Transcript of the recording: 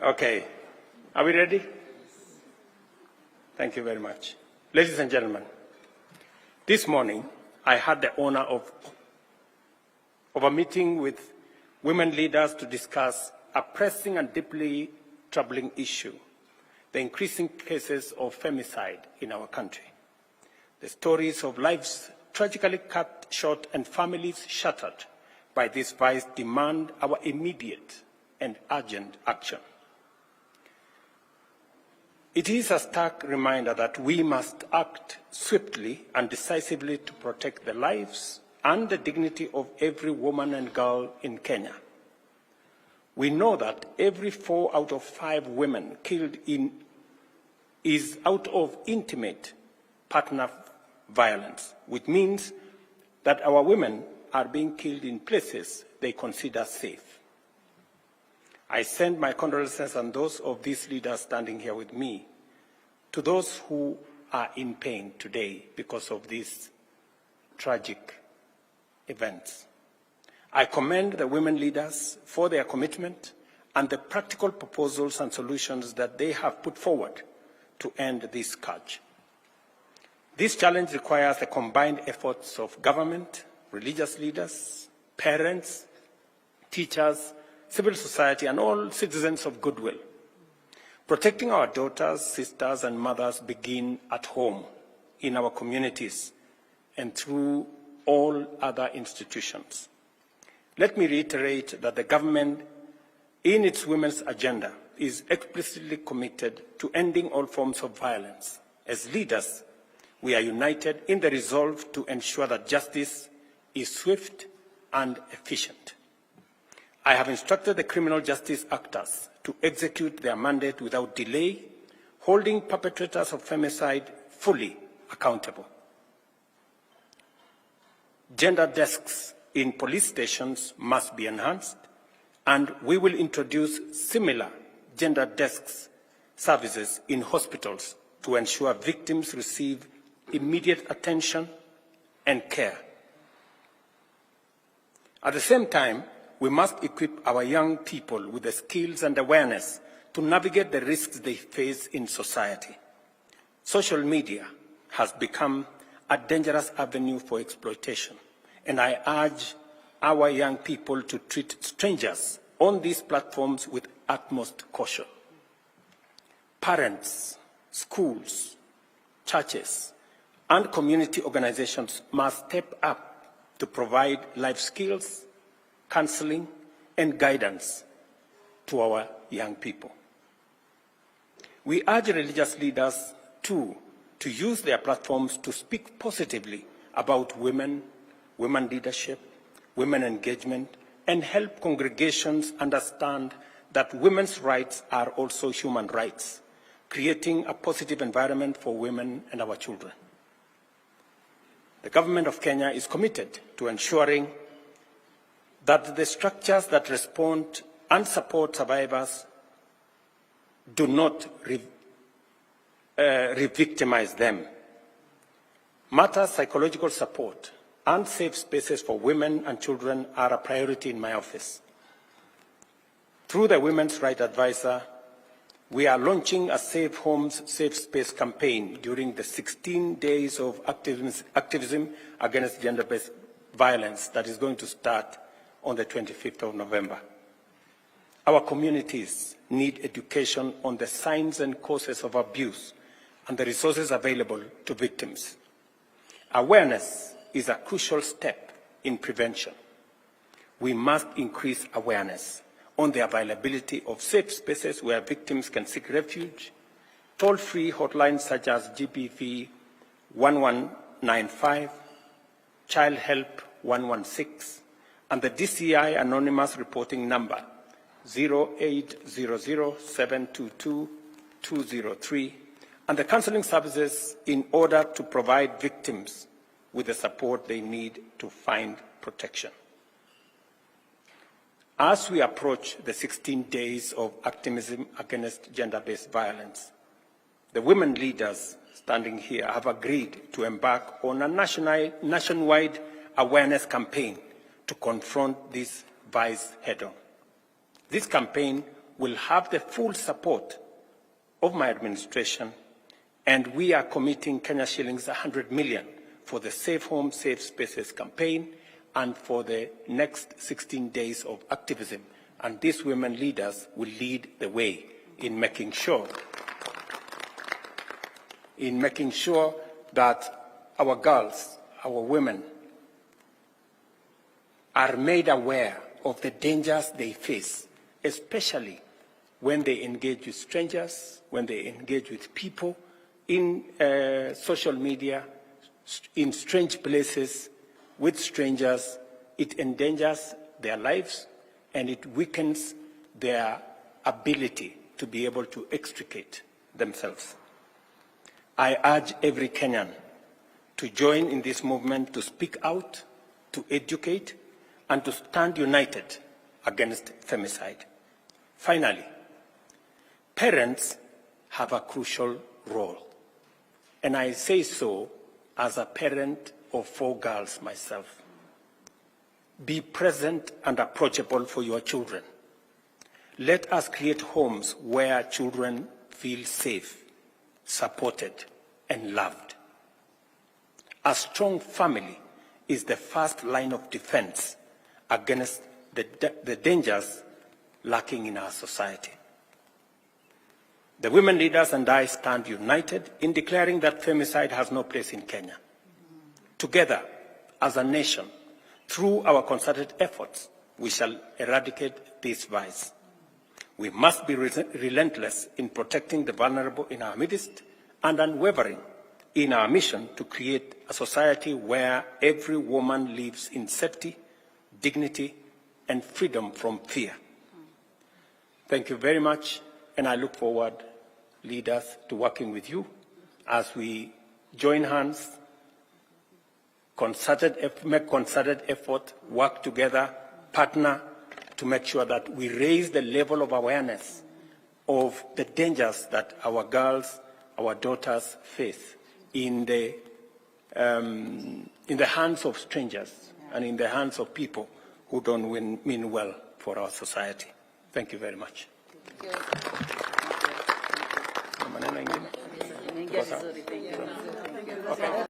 Okay. Are we ready? Thank you very much. Ladies and gentlemen, this morning I had the honor of a meeting with women leaders to discuss a pressing and deeply troubling issue, the increasing cases of femicide in our country. The stories of lives tragically cut short and families shattered by this vice demand our immediate and urgent action. It is a stark reminder that we must act swiftly and decisively to protect the lives and the dignity of every woman and girl in Kenya. We know that every 4 out of 5 women killed is out of intimate partner violence, which means that our women are being killed in places they consider safe. I send my condolences and those of these leaders standing here with me to those who are in pain today because of these tragic events. I commend the women leaders for their commitment and the practical proposals and solutions that they have put forward to end this scourge. This challenge requires the combined efforts of government, religious leaders, parents, teachers, civil society, and all citizens of goodwill. Protecting our daughters, sisters, and mothers begin at home, in our communities, and through all other institutions. Let me reiterate that the government, in its women's agenda, is explicitly committed to ending all forms of violence. As leaders, we are united in the resolve to ensure that justice is swift and efficient. I have instructed the criminal justice actors to execute their mandate without delay, holding perpetrators of femicide fully accountable. Gender desks in police stations must be enhanced, and we will introduce similar gender desks services in hospitals to ensure victims receive immediate attention and care. At the same time, we must equip our young people with the skills and awareness to navigate the risks they face in society. Social media has become a dangerous avenue for exploitation, and I urge our young people to treat strangers on these platforms with utmost caution. Parents, schools, churches, and community organizations must step up to provide life skills, counseling, and guidance to our young people. We urge religious leaders, too, to use their platforms to speak positively about women, women leadership, women engagement, and help congregations understand that women's rights are also human rights, creating a positive environment for women and our children. The government of Kenya is committed to ensuring that the structures that respond and support survivors do not re-victimize them. Matters psychological support and safe spaces for women and children are a priority in my office. Through the Women's Rights Advisor, we are launching a Safe Homes, Safe Space campaign during the 16 days of activism against gender-based violence that is going to start on the 25th of November. Our communities need education on the signs and causes of abuse and the resources available to victims. Awareness is a crucial step in prevention. We must increase awareness on the availability of safe spaces where victims can seek refuge, toll-free hotlines such as GBV 1195, Child Help 116, and the DCI anonymous reporting number 0800-722-203, and the counseling services in order to provide victims with the support they need to find protection. As we approach the 16 days of activism against gender-based violence, the women leaders standing here have agreed to embark on a nationwide awareness campaign to confront this vice head-on. This campaign will have the full support of my administration, and we are committing Kenya shillings 100 million for the Safe Home, Safe Spaces campaign and for the next 16 days of activism. And these women leaders will lead the way in making sure that our girls, our women, are made aware of the dangers they face, especially when they engage with strangers, when they engage with people in social media, in strange places, with strangers. It endangers their lives and it weakens their ability to be able to extricate themselves. I urge every Kenyan to join in this movement, to speak out, to educate, and to stand united against femicide. Finally, parents have a crucial role, and I say so as a parent of 4 girls myself. Be present and approachable for your children. Let us create homes where children feel safe, supported, and loved. A strong family is the first line of defense against the dangers lurking in our society. The women leaders and I stand united in declaring that femicide has no place in Kenya. Together, as a nation, through our concerted efforts, we shall eradicate this vice. We must be relentless in protecting the vulnerable in our midst and unwavering in our mission to create a society where every woman lives in safety, dignity, and freedom from fear. Thank you very much, and I look forward, leaders, to working with you as we join hands, make concerted effort, work together, partner to make sure that we raise the level of awareness of the dangers that our girls, our daughters face in the hands of strangers and in the hands of people who don't mean well for our society. Thank you very much. Thank you.